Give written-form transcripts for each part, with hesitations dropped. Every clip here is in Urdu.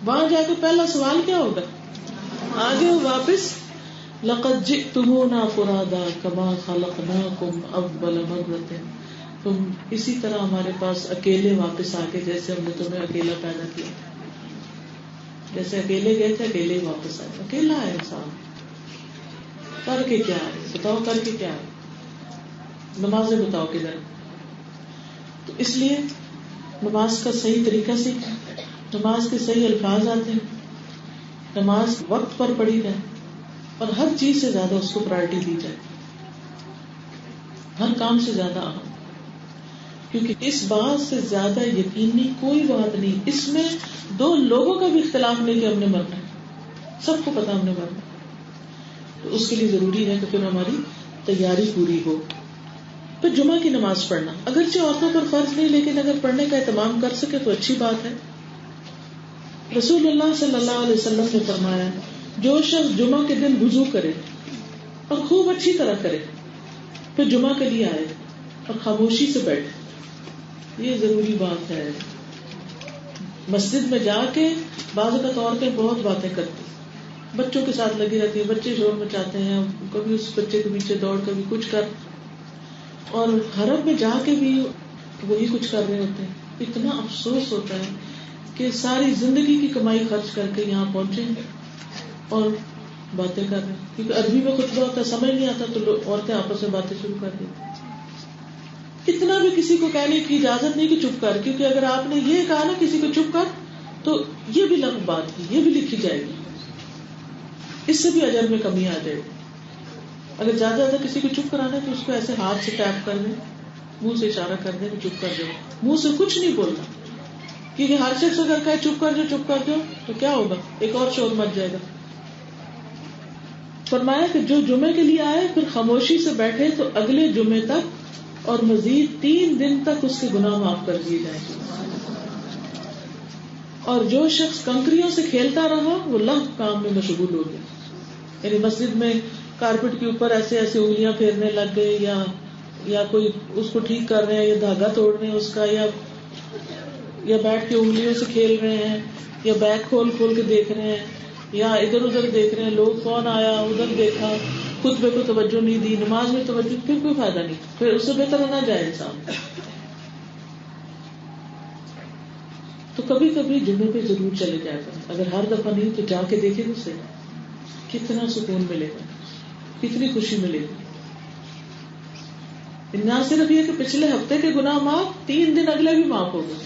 وہاں جا کے پہلا سوال کیا ہوگا؟ آگے واپس لقد جئتمونا فرادا کما خلقناکم اول مرۃ، تم اسی طرح ہمارے پاس اکیلے واپس آ کے جیسے ہم نے تمہیں اکیلا پیدا کیا، جیسے اکیلے گئے تھے اکیلے ہی واپس آئے. اکیلا ہے انسان، کر کے کیا ہے بتاؤ، کر کے کیا ہے؟ نمازیں بتاؤ کدھر؟ تو اس لیے نماز کا صحیح طریقہ سیکھیں، نماز کے صحیح الفاظ آتے ہیں، نماز وقت پر پڑھی جائے اور ہر چیز سے زیادہ اس کو پرائرٹی دی جائے، ہر کام سے زیادہ اہم. کیونکہ اس بات سے زیادہ یقینی کوئی بات نہیں، اس میں دو لوگوں کا بھی اختلاف نہیں کہ ہم نے مرنا ہے، سب کو پتا ہم نے مرنا ہے. تو اس کے لیے ضروری ہے کہ پھر ہماری تیاری پوری ہو. پھر جمعہ کی نماز پڑھنا اگرچہ عورتوں پر فرض نہیں، لیکن اگر پڑھنے کا اہتمام کر سکے تو اچھی بات ہے. رسول اللہ صلی اللہ علیہ وسلم نے فرمایا جو شخص جمعہ کے دن وضو کرے اور خوب اچھی طرح کرے پھر جمعہ کے لیے آئے اور خاموشی سے بیٹھے، یہ ضروری بات ہے. مسجد میں جا کے بعض اوقات عورتیں بہت باتیں کرتی، بچوں کے ساتھ لگی رہتی ہیں، بچے شور مچاتے ہیں، کبھی اس بچے کے پیچھے دوڑ، کبھی کچھ کر، اور حرم میں جا کے بھی وہی کچھ کر رہے ہوتے ہیں. اتنا افسوس ہوتا ہے کہ ساری زندگی کی کمائی خرچ کر کے یہاں پہنچے اور باتیں کر رہے ہیں. کیونکہ عربی میں خطبہ ہوتا ہے، سمجھ نہیں آتا تو عورتیں آپس میں باتیں شروع کر دیتی. اتنا بھی کسی کو کہنے کی اجازت نہیں کہ چپ کر، کیونکہ اگر آپ نے یہ کہا نا کسی کو چپ کر تو یہ بھی لغو بات کی، یہ بھی لکھی جائے گی، اس سے بھی اجر میں کمی آ جائے گی. اگر زیادہ زیادہ کسی کو چپ کرانا ہے تو اس کو ایسے ہاتھ سے ٹیپ کر دیں، منہ سے اشارہ کر دیں کہ چپ کر جاؤ، منہ سے کچھ نہیں بولنا. کیونکہ ہر شخص اگر کہے چپ کر جاؤ چپ کر جاؤ تو کیا ہوگا، ایک اور شور مچ جائے گا. فرمایا کہ جو جمعے کے لیے آئے پھر خاموشی سے بیٹھے تو اگلے جمعے تک اور مزید 3 دن تک اس کے گناہ معاف کر دیے جائیں گے. اور جو شخص کنکریوں سے کھیلتا رہا وہ لغو کام میں مشغول ہو گیا. یعنی مسجد میں کارپٹ کے اوپر ایسے ایسے انگلیاں پھیرنے لگ گئے، یا کوئی اس کو ٹھیک کر رہے ہیں، یا دھاگا توڑ رہے ہیں اس کا، یا بیٹھ کے انگلیوں سے کھیل رہے ہیں، یا بیگ کھول کھول کے دیکھ رہے ہیں، یا ادھر ادھر دیکھ رہے ہیں، لوگ کون آیا ادھر دیکھا، خطبے کو توجہ نہیں دی، نماز میں توجہ، پھر کوئی فائدہ نہیں. پھر اس سے بہتر نہ جائے انسان. تو کبھی کبھی جمعے پہ ضرور چلے جائے گا، اگر ہر دفعہ نہیں تو جا کے دیکھے اسے کتنا سکون ملے گا، کتنی خوشی ملے گی. نہ صرف یہ کہ پچھلے ہفتے کے گناہ معاف، 3 دن اگلے بھی معاف ہو گئے.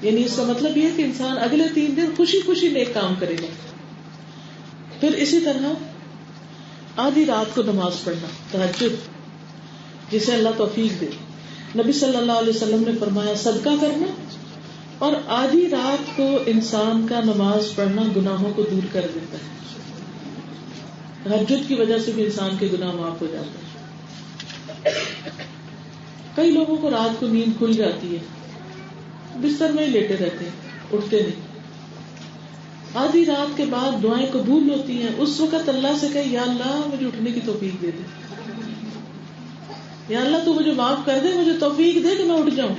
یعنی اس کا مطلب یہ کہ انسان اگلے 3 دن خوشی خوشی نیک کام کرے گا. پھر اسی طرح آدھی رات کو نماز پڑھنا، تہجد، جسے اللہ توفیق دے. نبی صلی اللہ علیہ وسلم نے فرمایا صدقہ کرنا اور آدھی رات کو انسان کا نماز پڑھنا گناہوں کو دور کر دیتا ہے. تہجد کی وجہ سے بھی انسان کے گناہ معاف ہو جاتے ہیں. کئی لوگوں کو رات کو نیند کھل جاتی ہے، بستر میں ہی لیٹے رہتے ہیں، اٹھتے نہیں. آدھی رات کے بعد دعائیں قبول ہوتی ہیں، اس وقت اللہ سے کہ یا اللہ مجھے اٹھنے کی توفیق دے دے، یا اللہ تو مجھے معاف کر دے، مجھے توفیق دے کہ میں اٹھ جاؤں.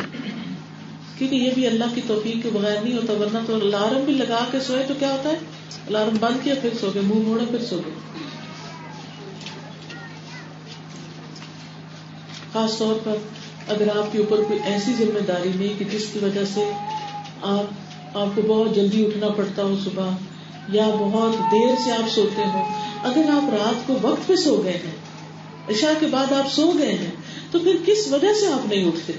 کیونکہ یہ بھی اللہ کی توفیق کے بغیر نہیں ہوتا، ورنہ تو الارم بھی لگا کے سوئے تو کیا ہوتا ہے، الارم بند کیا پھر سو گئے، منہ موڑا پھر سو گئے. خاص طور پر اگر آپ کے اوپر کوئی ایسی ذمہ داری نہیں کہ جس کی وجہ سے آپ کو بہت جلدی اٹھنا پڑتا ہو صبح، یا بہت دیر سے آپ سوتے ہو. اگر آپ رات کو وقت پہ سو گئے ہیں، عشاء کے بعد آپ سو گئے ہیں، تو پھر کس وجہ سے آپ نہیں اٹھتے؟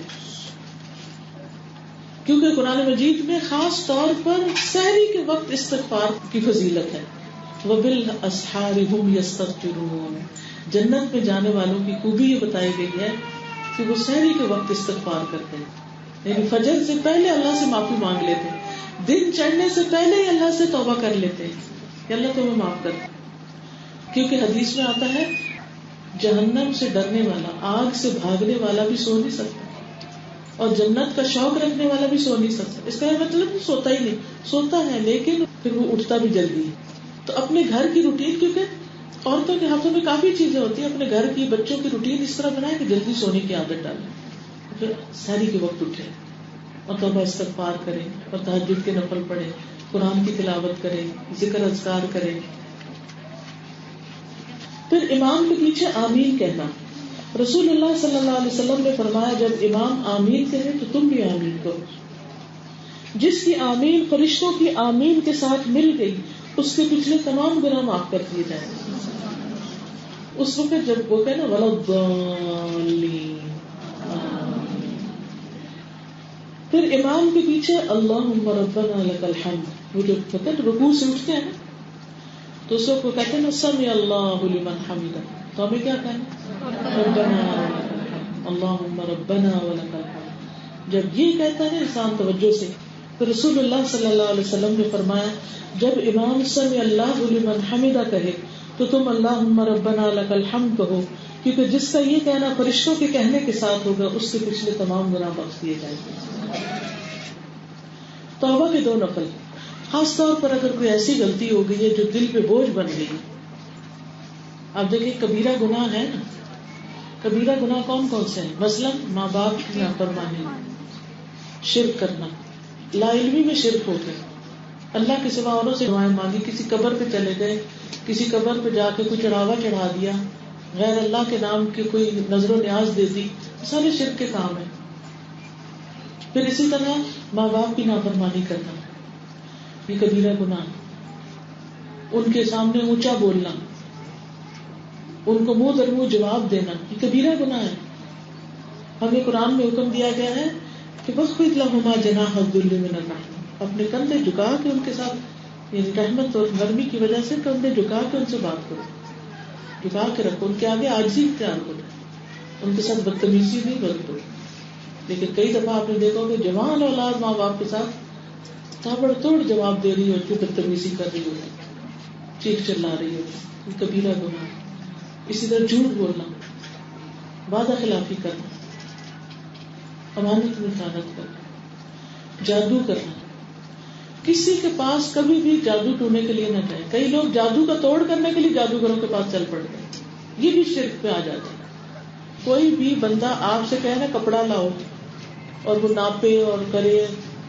کیونکہ قرآن مجید میں خاص طور پر سحری کے وقت استغفار کی فضیلت ہے. وَبِالْأَسْحَارِ هُمْ يَسْتَغْفِرُونَ. جنت میں جانے والوں کی خوبی یہ بتائی گئی ہے کہ وہ سحری کے وقت استغفار کرتے ہیں. یعنی فجر سے پہلے اللہ سے معافی مانگ لیتے ہیں، دن چڑھنے سے پہلے ہی اللہ سے توبہ کر لیتے ہیں کہ اللہ تمہیں معاف کر. کیونکہ حدیث میں آتا ہے جہنم سے ڈرنے والا، آگ سے بھاگنے والا بھی سو نہیں سکتا، اور جنت کا شوق رکھنے والا بھی سو نہیں سکتا. اس کا مطلب سوتا ہی نہیں، سوتا ہے لیکن پھر وہ اٹھتا بھی جلدی ہے. تو اپنے گھر کی روٹین، کیونکہ عورتوں کے ہاتھوں میں کافی چیزیں ہوتی ہیں، اپنے گھر کی بچوں کی روٹین اس طرح بنائے کہ جلدی سونے کی عادت ڈالیں، پھر سحری کے وقت اٹھیں اور توبہ استغفار کریں اور تہجد کے نفل پڑھیں قرآن کی تلاوت کرے، ذکر اذکار کرے. پھر امام کے پیچھے آمین کہنا. رسول اللہ صلی اللہ علیہ وسلم نے فرمایا جب امام آمین کہے تو تم بھی آمین کرو. جس کی آمین فرشتوں کی آمین کے ساتھ مل گئی اس کے پچھلے تمام گناہ معاف کر دیے جائیں. اس وقت جب وہ کہنا وَلَضَّالِّينَ. پھر امام کے پیچھے اللہم ربنا لک الحمد. وہ جو فقط رکوع سے اٹھتے ہیں تو اس وقت وہ کہتے ہیں سمع اللہ لمن حمدہ. تو ہمیں کیا کہنا؟ ربنا اللہم ربنا ولک الحمد. جب یہ کہتا ہے انسان توجہ سے تو رسول اللہ صلی اللہ علیہ وسلم نے فرمایا جب امام سمع اللہ لمن حمدہ کہے تو تم اللہم ربنا لک الحمد کہو، کیونکہ جس کا یہ کہنا فرشتوں کے کہنے کے ساتھ ہوگا اس کے پچھلے تمام گناہ بخش دیے جائیں گے. توبہ کے 2 نفل. خاص طور پر اگر کوئی ایسی غلطی ہو گئی ہے جو دل پہ بوجھ بن گئی. آپ دیکھیں کبیرہ گناہ ہے نا. کبیرہ گناہ کون کون سے ہیں؟ مثلا ماں باپ کی نافرمانی، شرک کرنا، لا علمی میں شرک ہو گئے، اللہ کے سوا اوروں سے دعائیں مانگی، کسی قبر پہ چلے گئے، کسی قبر پہ جا کے کوئی چڑھاوا چڑھا دیا، غیر اللہ کے نام کی کوئی نظر و نیاز دے دی. سارے شرک کے کام ہیں. پھر اسی طرح ماں باپ کی نافرمانی کرنا، یہ کبیرہ گناہ. ان کے سامنے اونچا بولنا، ان کو منہ در منہ جواب دینا، یہ کبیرہ گناہ ہے. ہمیں قرآن میں حکم دیا گیا ہے کہ وَخْفِضْ لَهُمَا جَنَاحَ الذُّلِّ مِنَ الرَّحْمَةِ. اپنے کندھے جھکا کے ان کے ساتھ، یعنی رحمت اور نرمی کی وجہ سے کندھے جھکا کے ان سے بات کرو، جھکا کے رکھو، ان کے آگے عاجزی اختیار کرو، ان کے ساتھ بدتمیزی نہیں برتو. لیکن کئی دفعہ آپ نے دیکھا کہ جوان اولاد ماں باپ کے ساتھ تابڑ توڑ جواب دے رہی ہوتی، بدتمیزی کر رہی ہوتی، چیخ چلا رہی ہوتی. یہ کبیرہ گناہ. اسی طرح جھوٹ بولنا، وعدہ خلافی کرنا، امانت میں خیانت کرنا، جادو کرنا. کسی کے پاس کبھی بھی جادو ٹونے کے لیے نہ جائے. کئی لوگ جادو کا توڑ کرنے کے لیے جادوگروں کے پاس چل پڑتے ہیں، یہ بھی شرک پہ آ جاتا ہے. کوئی بھی بندہ آپ سے کہے نا کپڑا لاؤ اور وہ ناپے اور کرے،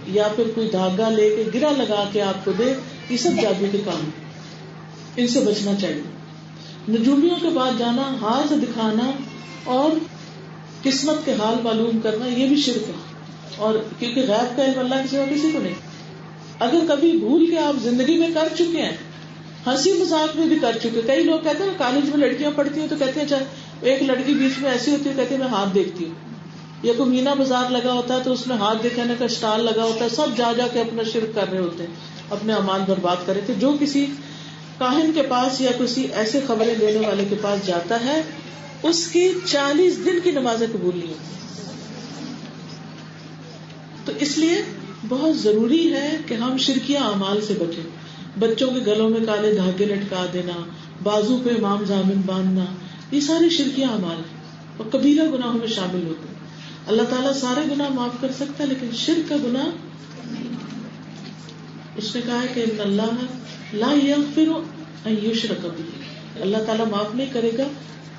یا پھر کوئی دھاگا لے کے گرا لگا کے آپ کو دے، یہ سب جادو کے کام، ان سے بچنا چاہیے. نجومیوں کے پاس جانا، ہاتھ دکھانا اور قسمت کے حال معلوم کرنا، یہ بھی شرک ہے. اور کیونکہ غیب کا علم اللہ کے سوا کسی کو نہیں. اگر کبھی بھول کے آپ زندگی میں کر چکے ہیں، ہنسی مذاق میں بھی کر چکے. کئی لوگ کہتے ہیں نا کالج میں لڑکیاں پڑھتی ہیں تو کہتے ہیں اچھا ایک لڑکی بیچ میں ایسی ہوتی ہے کہتے ہیں میں ہاتھ دیکھتی ہوں، یا کوئی مینا بازار لگا ہوتا ہے تو اس میں ہاتھ دکھانے کا اسٹال لگا ہوتا ہے، سب جا جا کے اپنا شرک کر رہے ہوتے ہیں، اپنے اعمال برباد کر رہے تھے. جو کسی کاہن کے پاس یا کسی ایسے خبریں دینے والے کے پاس جاتا ہے اس کی 40 دن کی نمازیں قبول نہیں ہوتی. تو اس لیے بہت ضروری ہے کہ ہم شرکیہ اعمال سے بچیں. بچوں کے گلوں میں کالے دھاگے لٹکا دینا، بازو پہ امام ضامن باندھنا، یہ سارے شرکیہ اعمال اور کبیرہ گناہوں میں شامل ہوتے ہیں. اللہ تعالیٰ سارے گناہ معاف کر سکتا ہے لیکن شرک کا گناہ اس نے کہا ہے کہ ان اللہ لا یغفر ان یشرک بہ. اللہ تعالیٰ معاف نہیں کرے گا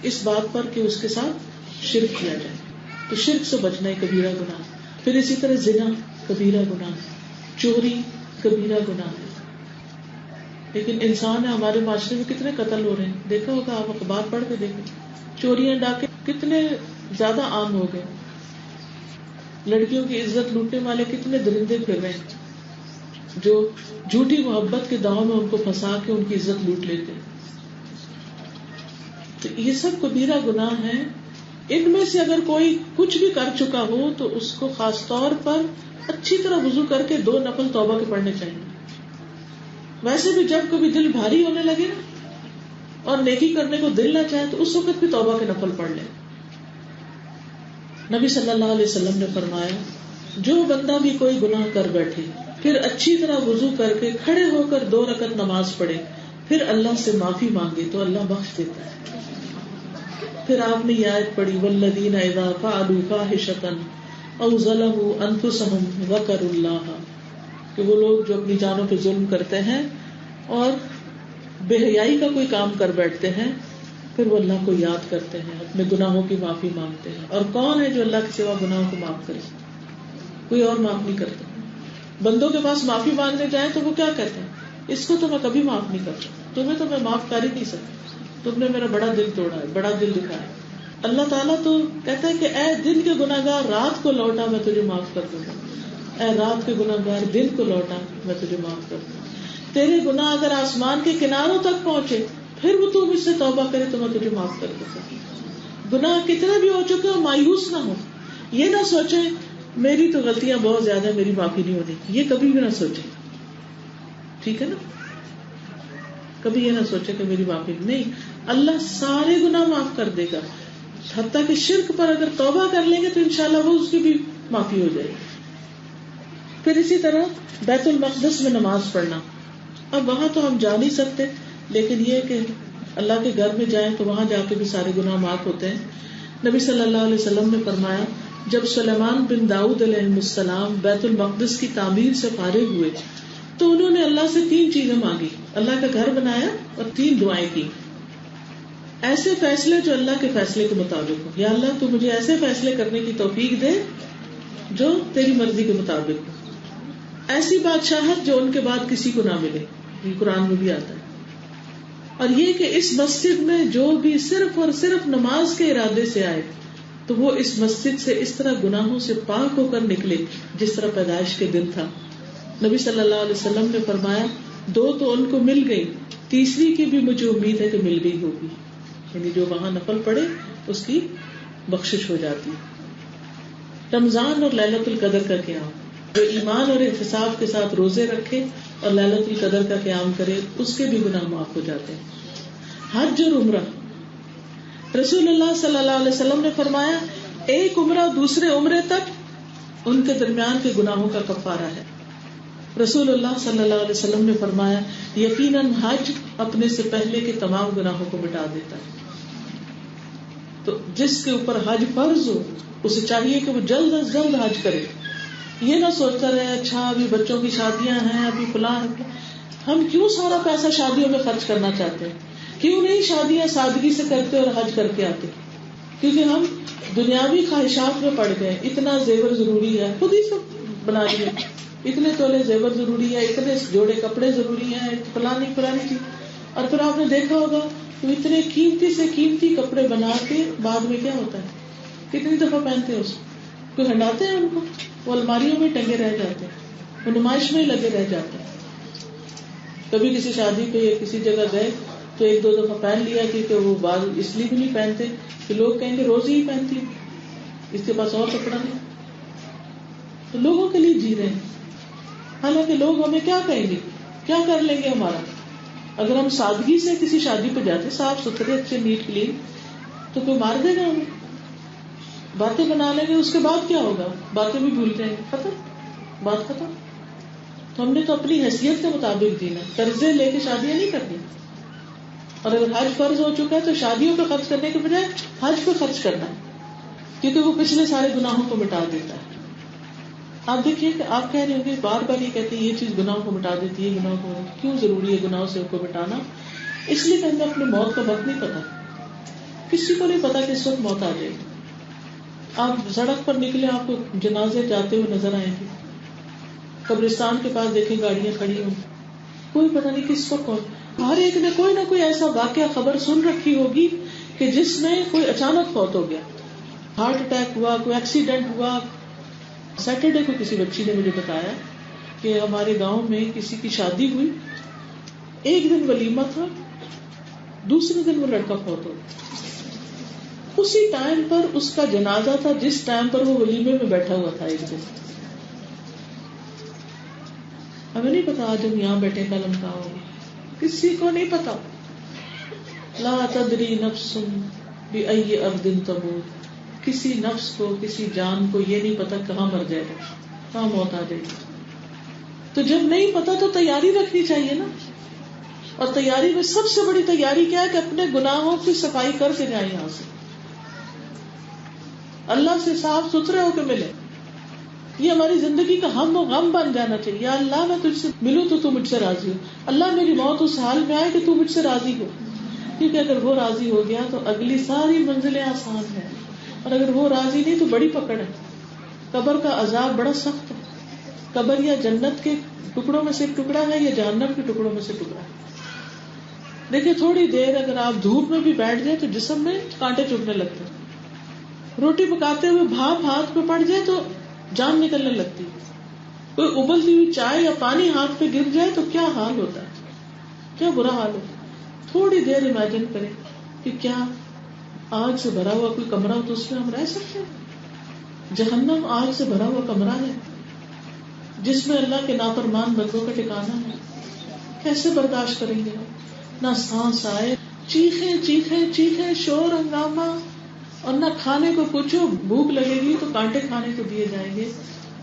اس بات پر کہ اس کے ساتھ شرک کیا جائے. تو شرک سے بچنا ہے کبیرہ گناہ. پھر اسی طرح زنا کبیرہ گناہ، چوری کبیرہ گناہ ہے. لیکن انسان ہے، ہمارے معاشرے میں کتنے قتل ہو رہے ہیں، دیکھا ہوگا آپ، اخبار پڑھ کے دیکھیں، چوریاں ڈاکے کتنے زیادہ عام ہو گئے. لڑکیوں کی عزت لوٹنے والے کتنے درندے پھر رہے ہیں جو جھوٹی محبت کے داؤ میں ان کو پھنسا کے ان کی عزت لوٹ لیتے ہیں. تو یہ سب کبیرہ گناہ ہیں. ان میں سے اگر کوئی کچھ بھی کر چکا ہو تو اس کو خاص طور پر اچھی طرح وضو کر کے 2 نفل توبہ کے پڑھنے چاہیے. ویسے بھی جب کبھی دل بھاری ہونے لگے نا اور نیکی کرنے کو دل نہ چاہے تو اس وقت بھی توبہ کے نفل پڑھ لیں. نبی صلی اللہ علیہ وسلم نے فرمایا جو بندہ بھی کوئی گناہ کر بیٹھے پھر اچھی طرح وضو کر کے کھڑے ہو کر 2 رکعت نماز پڑھے پھر اللہ سے معافی مانگے تو اللہ بخش دیتا ہے. پھر آپ نے یہ آیت پڑھی والذین اذا فعلوا فاحشۃ او ظلموا انفسهم ذکروا اللہ، کہ وہ لوگ جو اپنی جانوں پہ ظلم کرتے ہیں اور بے حیائی کا کوئی کام کر بیٹھتے ہیں پھر وہ اللہ کو یاد کرتے ہیں، اپنے گناہوں کی معافی مانگتے ہیں. اور کون ہے جو اللہ کے سوا گناہوں کو معاف کرے؟ کوئی اور معاف نہیں کرتا. بندوں کے پاس معافی مانگنے جائیں تو وہ کیا کہتے ہیں؟ اس کو تو میں کبھی معاف نہیں کرتا، تمہیں تو میں معاف کر ہی نہیں سکتا، تم نے میرا بڑا دل توڑا ہے، بڑا دل دکھایا ہے۔ اللہ تعالیٰ تو کہتا ہے کہ اے دن کے گناہگار رات کو لوٹا میں تجھے معاف کر دوں گا، اے رات کے گناہگار دن کو لوٹا میں تجھے معاف کر دوں گا۔ تیرے گناہ اگر آسمان کے کناروں تک پہنچے پھر وہ تو مجھ سے توبہ کرے تو میں تجھے معاف کر دوں گا۔ گناہ کتنے بھی ہو چکے ہو مایوس نہ ہو، یہ نہ سوچے میری تو غلطیاں بہت زیادہ، میری معافی نہیں ہونی، یہ کبھی بھی نہ سوچے، ٹھیک ہے نا؟ کبھی یہ نہ سوچے کہ میری معافی نہیں، اللہ سارے گناہ معاف کر دے گا، حتیٰ کہ شرک پر اگر توبہ کر لیں گے تو انشاءاللہ وہ اس کی بھی معافی ہو جائے گی۔ پھر اسی طرح بیت المقدس میں نماز پڑھنا، اب وہاں تو ہم جا نہیں سکتے، لیکن یہ کہ اللہ کے گھر میں جائیں تو وہاں جا کے بھی سارے گناہ معاف ہوتے ہیں۔ نبی صلی اللہ علیہ وسلم نے فرمایا جب سلیمان بن داؤد علیہ السلام بیت المقدس کی تعمیر سے فارغ ہوئے تو انہوں نے اللہ سے 3 چیزیں مانگی، اللہ کا گھر بنایا اور 3 دعائیں کی۔ ایسے فیصلے جو اللہ کے فیصلے کے مطابق ہو، یا اللہ تو مجھے ایسے فیصلے کرنے کی توفیق دے جو تیری مرضی کے مطابق ہو، ایسی بادشاہت جو ان کے بعد کسی کو نہ ملے، یہ قرآن میں بھی آتا ہے، اور یہ کہ اس مسجد میں جو بھی صرف اور صرف نماز کے ارادے سے آئے تو وہ اس مسجد سے اس طرح گناہوں سے پاک ہو کر نکلے جس طرح پیدائش کے دن تھا۔ نبی صلی اللہ علیہ وسلم نے فرمایا 2 تو ان کو مل گئی، تیسری کی بھی مجھے امید ہے کہ مل گئی ہوگی، یعنی جو وہاں نفل پڑے اس کی بخشش ہو جاتی۔ رمضان اور لیلۃ القدر کا قیام، جو ایمان اور احتساب کے ساتھ روزے رکھے اور لیلۃ القدر کا قیام کرے اس کے بھی گناہ معاف ہو جاتے ہیں۔ حج اور عمرہ، رسول اللہ صلی اللہ علیہ وسلم نے فرمایا ایک عمرہ دوسرے عمرے تک ان کے درمیان کے گناہوں کا کفارہ ہے۔ رسول اللہ صلی اللہ علیہ وسلم نے فرمایا یقیناً حج اپنے سے پہلے کے تمام گناہوں کو مٹا دیتا ہے۔ تو جس کے اوپر حج فرض ہو اسے چاہیے کہ وہ جلد از جلد حج کرے، یہ نہ سوچتا رہے اچھا ابھی بچوں کی شادیاں ہیں، ابھی فلاں ہے۔ ہم کیوں سارا پیسہ شادیوں میں خرچ کرنا چاہتے ہیں؟ کیوں نہیں شادیاں سادگی سے کرتے اور حج کر کے آتے؟ کیونکہ ہم دنیاوی خواہشات میں پڑ گئے، اتنا زیور ضروری ہے، خود ہی سب بنا لیے، اتنے تولے زیور ضروری ہے، اتنے جوڑے کپڑے ضروری ہیں، فلانی چیز، اور پھر آپ نے دیکھا ہوگا تو اتنے قیمتی سے قیمتی کپڑے بنا کے بعد میں کیا ہوتا ہے، کتنی دفعہ پہنتے ہیں اس کو، کوئی ہٹاتے ہیں ان کو، وہ الماریوں میں ٹنگے رہ جاتے ہیں، وہ نمائش میں ہی لگے رہ جاتے ہیں۔ کبھی کسی شادی پہ یا کسی جگہ گئے تو 1-2 دفعہ پہن لیا، کیونکہ وہ بعض اس لیے بھی نہیں پہنتے کہ لوگ کہیں گے روز ہی پہنتی اس کے پاس اور کپڑا نہیں، تو لوگوں کے لیے جی رہے ہیں، حالانکہ لوگ ہمیں کیا کہیں گے، کیا کر لیں گے ہمارا۔ اگر ہم سادگی سے کسی شادی پہ جاتے، صاف ستھرے اچھے نیٹ کلین، تو کوئی مار دے گا ہمیں، باتیں بنا لیں گے، اس کے بعد کیا ہوگا، باتیں بھی بھول جائیں گے، ختم، بات ختم۔ تو ہم نے تو اپنی حیثیت کے مطابق جینا، قرضے لے کے شادیاں نہیں کرنی، اور اگر حج فرض ہو چکا ہے تو شادیوں پہ خرچ کرنے کے بجائے حج پہ خرچ کرنا ہے، کیونکہ وہ پچھلے سارے گناہوں کو مٹا دیتا ہے۔ آپ دیکھیے کہ آپ کہہ رہے ہوں گے بار بار یہ کہتے ہیں یہ چیز گناہوں کو مٹا دیتی ہے، گناہوں کو کیوں ضروری ہے گناہوں سے ان کو مٹانا؟ اس لیے کہ ہمیں اپنی موت کا وقت نہیں پتا، کسی کو نہیں پتا کہ اس وقت موت آ جائے گی۔ آپ سڑک پر نکلے آپ کو جنازے جاتے ہوئے نظر آئیں گے، قبرستان کے پاس دیکھیں گاڑیاں کھڑی ہوں، کوئی پتہ نہیں کس وقت کون، ہر ایک نے کوئی نہ کوئی ایسا واقعہ خبر سن رکھی ہوگی کہ جس میں کوئی اچانک فوت ہو گیا، ہارٹ اٹیک ہوا، کوئی ایکسیڈنٹ ہوا۔ سیٹرڈے کو کسی بچی نے مجھے بتایا کہ ہمارے گاؤں میں کسی کی شادی ہوئی، ایک دن ولیمہ تھا، دوسرے دن وہ لڑکا فوت ہو گیا، اسی ٹائم پر اس کا جنازہ تھا جس ٹائم پر وہ ولیمے میں بیٹھا ہوا تھا۔ ایک دن ہمیں نہیں پتا آج ہم یہاں بیٹھے کل ہم کہاں ہوگے، کسی کو نہیں پتا۔ لا تدری نفس بأی ارض تموت، کسی نفس کو کسی جان کو یہ نہیں پتا کہاں مر جائے گا، کہاں موت آ جائے گی۔ تو جب نہیں پتا تو تیاری رکھنی چاہیے نا، اور تیاری میں سب سے بڑی تیاری کیا ہے کہ اپنے گناہوں کی صفائی کر کے جائیں یہاں سے، اللہ سے صاف ستھرے ہو کے ملے۔ یہ ہماری زندگی کا ہم و غم بن جانا چاہیے، یا اللہ میں تجھ سے ملوں تو تو مجھ سے راضی ہو، اللہ میری موت اس حال میں آئے کہ تو مجھ سے راضی ہو، کیونکہ اگر وہ راضی ہو گیا تو اگلی ساری منزلیں آسان ہیں، اور اگر وہ راضی نہیں تو بڑی پکڑ ہے۔ قبر کا عذاب بڑا سخت ہے، قبر یا جنت کے ٹکڑوں میں سے ایک ٹکڑا ہے یا جہنم کے ٹکڑوں میں سے ٹکڑا ہے. دیکھیے تھوڑی دیر اگر آپ دھوپ میں بھی بیٹھ جائیں تو جسم میں کانٹے چبھنے لگتے ہیں. روٹی پکاتے ہوئے بھاپ ہاتھ پہ پڑ جائے تو جان نکلنے لگتی. کوئی ابلتی ہوئی چائے یا پانی ہاتھ پہ گر جائے تو کیا حال ہوتا ہے, کیا برا حال ہوتا ہے. تھوڑی دیر امیجن کریں کہ کیا آگ سے بھرا ہوا کوئی کمرہ ہو تو اس میں ہم رہ سکتے ہیں. جہنم آگ سے بھرا ہوا کمرہ ہے جس میں اللہ کے نافرمان بندوں کا ٹھکانہ ہے. کیسے برداشت کریں گے؟ نہ سانس آئے, چیخیں چیخیں چیخیں, شور ہنگامہ, اور نہ کھانے کو پوچھو, بھوک لگے گی تو کانٹے کھانے کو دیے جائیں گے.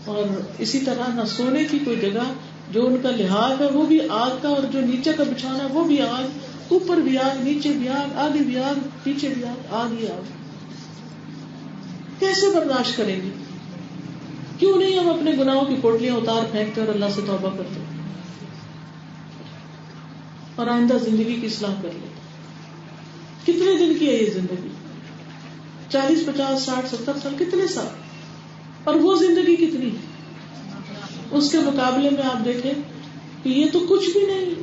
اور اسی طرح نہ سونے کی کوئی جگہ, جو ان کا لحاظ ہے وہ بھی آگ کا, اور جو نیچے کا بچھانا وہ بھی آگ, اوپر بھی آگ, نیچے بھی آگ, آگے بھی آگ, پیچھے بھی آگ, آگ ہی آگ. کیسے برداشت کریں گے؟ کیوں نہیں ہم اپنے گناہوں کی پوٹلیاں اتار پھینکتے اور اللہ سے توبہ کرتے اور آئندہ زندگی کی اصلاح کر لیتے؟ کتنے دن کی ہے یہ زندگی؟ 40, 50, 60, 70 سال, کتنے سال؟ اور وہ زندگی کتنی ہے اس کے مقابلے میں آپ دیکھیں کہ یہ تو کچھ بھی نہیں,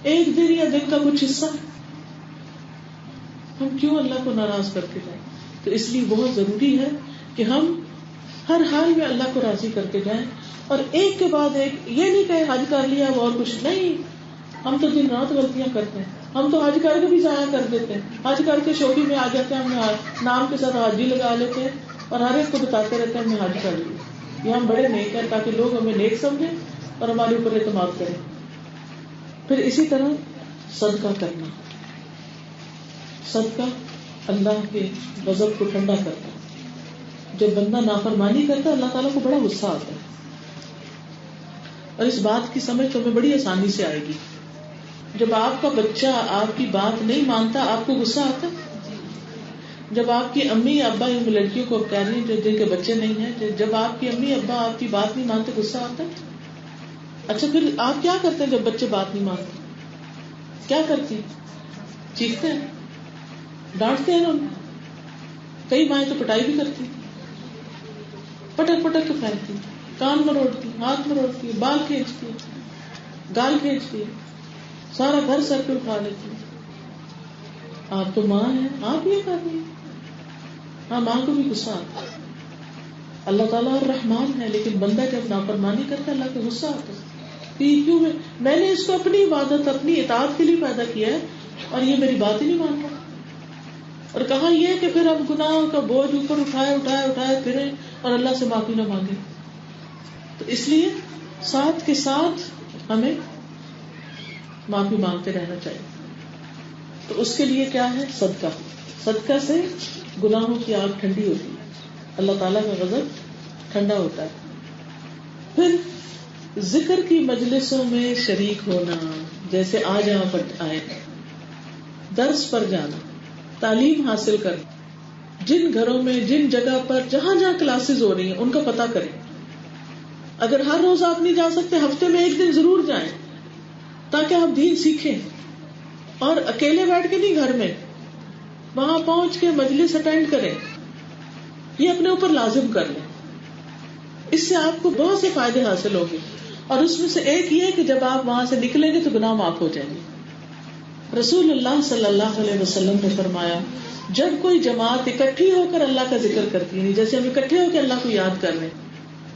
ایک دن یا دن کا کچھ حصہ. ہم کیوں اللہ کو ناراض کر کے جائیں؟ تو اس لیے بہت ضروری ہے کہ ہم ہر حال میں اللہ کو راضی کر کے جائیں, اور ایک کے بعد ایک. یہ نہیں کہ حج کر لیا اب اور کچھ نہیں. ہم تو دن رات غلطیاں کرتے ہیں. ہم تو حج کر کے بھی ضائع کر دیتے ہیں, حج کر کے شوقی میں آ جاتے ہیں, ہم نام کے ساتھ حاجی لگا لیتے ہیں اور ہر ایک کو بتاتے رہتے ہیں ہم نے حج کر لی. یہ ہم بڑے نیک ہیں تاکہ لوگ ہمیں نیک سمجھیں اور ہمارے اوپر اعتماد کریں. پھر اسی طرح صدقہ کرنا. صدقہ اللہ کے غضب کو ٹھنڈا کرتا ہے. جب بندہ نافرمانی کرتا ہے اللہ تعالیٰ کو بڑا غصہ آتا ہے, اور اس بات کی سمجھ تو ہمیں بڑی آسانی سے آئے گی. جب آپ کا بچہ آپ کی بات نہیں مانتا آپ کو غصہ آتا ہے. جب آپ کی امی ابا, ان لڑکیوں کو کہہ رہی ہیں جن کے بچے نہیں ہیں, جب آپ کی امی ابا آپ کی بات نہیں مانتے غصہ آتا ہے. اچھا پھر آپ کیا کرتے ہیں جب بچے بات نہیں مانتے؟ کیا کرتی؟ چیختے ہیں, ڈانٹتے ہیں. کئی مائیں تو پٹائی بھی کرتی, پٹک پٹک کے پھینکتی, کان مروڑتی, ہاتھ مروڑتی, بال کھینچتی, گال کھینچتی, سارا گھر سر پہ اٹھا لیتی. آپ تو ماں ہیں, آپ یہ کر رہی ہیں. ہاں ماں کو بھی غصہ آتا ہے. اللہ تعالیٰ الرحمان ہے, لیکن بندہ جب نافرمانی کرتا ہے اللہ کو غصہ آتا ہے. کیوں میں نے اس کو اپنی عبادت اپنی اطاعت کے لیے پیدا کیا ہے اور یہ میری بات ہی نہیں مان رہا. اور کہاں یہ کہ پھر ہم گناہوں کا بوجھ اوپر اٹھائے اٹھائے اٹھائے پھریں اور اللہ سے معافی نہ مانگے. تو اس لیے ساتھ کے ساتھ ہمیں معافی مانگتے رہنا چاہیے. تو اس کے لیے کیا ہے؟ صدقہ. صدقہ سے گناہوں کی آگ ٹھنڈی ہوتی ہے, اللہ تعالیٰ کا غضب ٹھنڈا ہوتا ہے. پھر ذکر کی مجلسوں میں شریک ہونا, جیسے آج یہاں پر آئے, درس پر جانا, تعلیم حاصل کرنا. جن گھروں میں جن جگہ پر جہاں جہاں کلاسز ہو رہی ہیں ان کا پتہ کریں. اگر ہر روز آپ نہیں جا سکتے ہفتے میں ایک دن ضرور جائیں تاکہ آپ دین سیکھیں. اور اکیلے بیٹھ کے نہیں, گھر میں وہاں پہنچ کے مجلس اٹینڈ کریں. یہ اپنے اوپر لازم کر لیں. اس سے آپ کو بہت سے فائدے حاصل ہوں گے, اور اس میں سے ایک یہ کہ جب آپ وہاں سے نکلیں گے تو گناہ معاف ہو جائیں گے. رسول اللہ صلی اللہ علیہ وسلم نے فرمایا جب کوئی جماعت اکٹھی ہو کر اللہ کا ذکر کرتی ہے, جیسے ہم اکٹھے ہو کے اللہ کو یاد کر رہے ہیں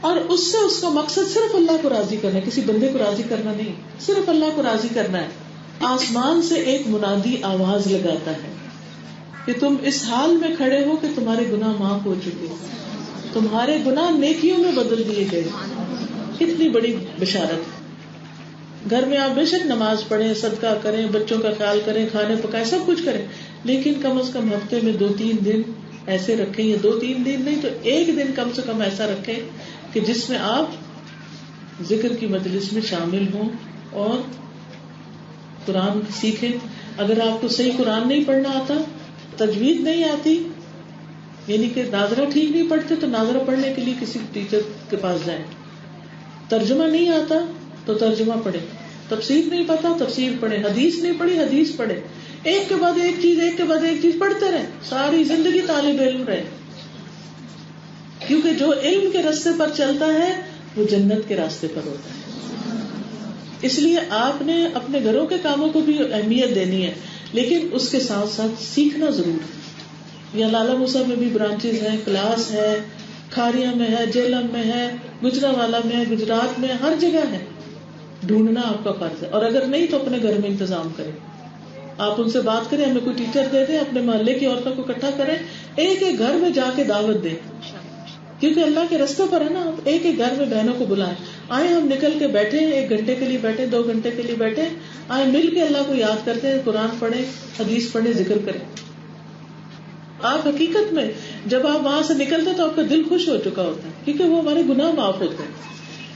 اور اس سے اس کا مقصد صرف اللہ کو راضی کرنا ہے, کسی بندے کو راضی کرنا نہیں, صرف اللہ کو راضی کرنا ہے, آسمان سے ایک منادی آواز لگاتا ہے کہ تم اس حال میں کھڑے ہو کہ تمہارے گناہ معاف ہو چکے, تمہارے گناہ نیکیوں میں بدل دیے گئے. کتنی بڑی بشارت. گھر میں آپ بے شک نماز پڑھیں, صدقہ کریں, بچوں کا خیال کریں, کھانے پکائیں, سب کچھ کریں, لیکن کم از کم ہفتے میں 2-3 دن ایسے رکھیں, یا 2-3 دن نہیں تو ایک دن کم سے کم ایسا رکھیں کہ جس میں آپ ذکر کی مجلس میں شامل ہوں اور قرآن سیکھیں. اگر آپ کو صحیح قرآن نہیں پڑھنا آتا, تجوید نہیں آتی, یعنی کہ ناظرہ ٹھیک نہیں پڑھتے, تو ناظرہ پڑھنے کے لیے کسی ٹیچر کے پاس جائیں. ترجمہ نہیں آتا تو ترجمہ پڑھیں, تفسیر نہیں پتا تفسیر پڑھیں, حدیث نہیں پڑھی حدیث پڑھیں. ایک کے بعد ایک چیز ایک کے بعد ایک چیز پڑھتے رہیں, ساری زندگی طالب علم رہے. کیونکہ جو علم کے راستے پر چلتا ہے وہ جنت کے راستے پر ہوتا ہے. اس لیے آپ نے اپنے گھروں کے کاموں کو بھی اہمیت دینی ہے، لیکن اس کے ساتھ ساتھ سیکھنا ضرور ہے. یا لالا موسیٰ میں بھی برانچز ہیں، کلاس ہے، کھاریاں میں ہے، جیلم میں ہے، گجرانوالہ میں ہے، گجرات میں ہر جگہ ہے. ڈھونڈنا آپ کا فرض ہے، اور اگر نہیں تو اپنے گھر میں انتظام کریں. آپ ان سے بات کریں، ہمیں کوئی ٹیچر دے دیں، اپنے محلے کی عورتوں کو اکٹھا کریں، ایک ایک گھر میں جا کے دعوت دیں، کیونکہ اللہ کے راستے پر ہے نا. آپ ایک ایک گھر میں بہنوں کو بلائیں، آئے ہم نکل کے بیٹھے، 1 گھنٹے کے لیے بیٹھے، 2 گھنٹے کے لیے بیٹھے، آئے مل کے اللہ کو یاد کرتے ہیں، قرآن پڑھیں، حدیث پڑھیں، ذکر کریں. آپ حقیقت میں جب آپ وہاں سے نکلتے تو آپ کا دل خوش ہو چکا ہوتا ہے، کیونکہ وہ ہمارے گناہ معاف ہوتے ہیں.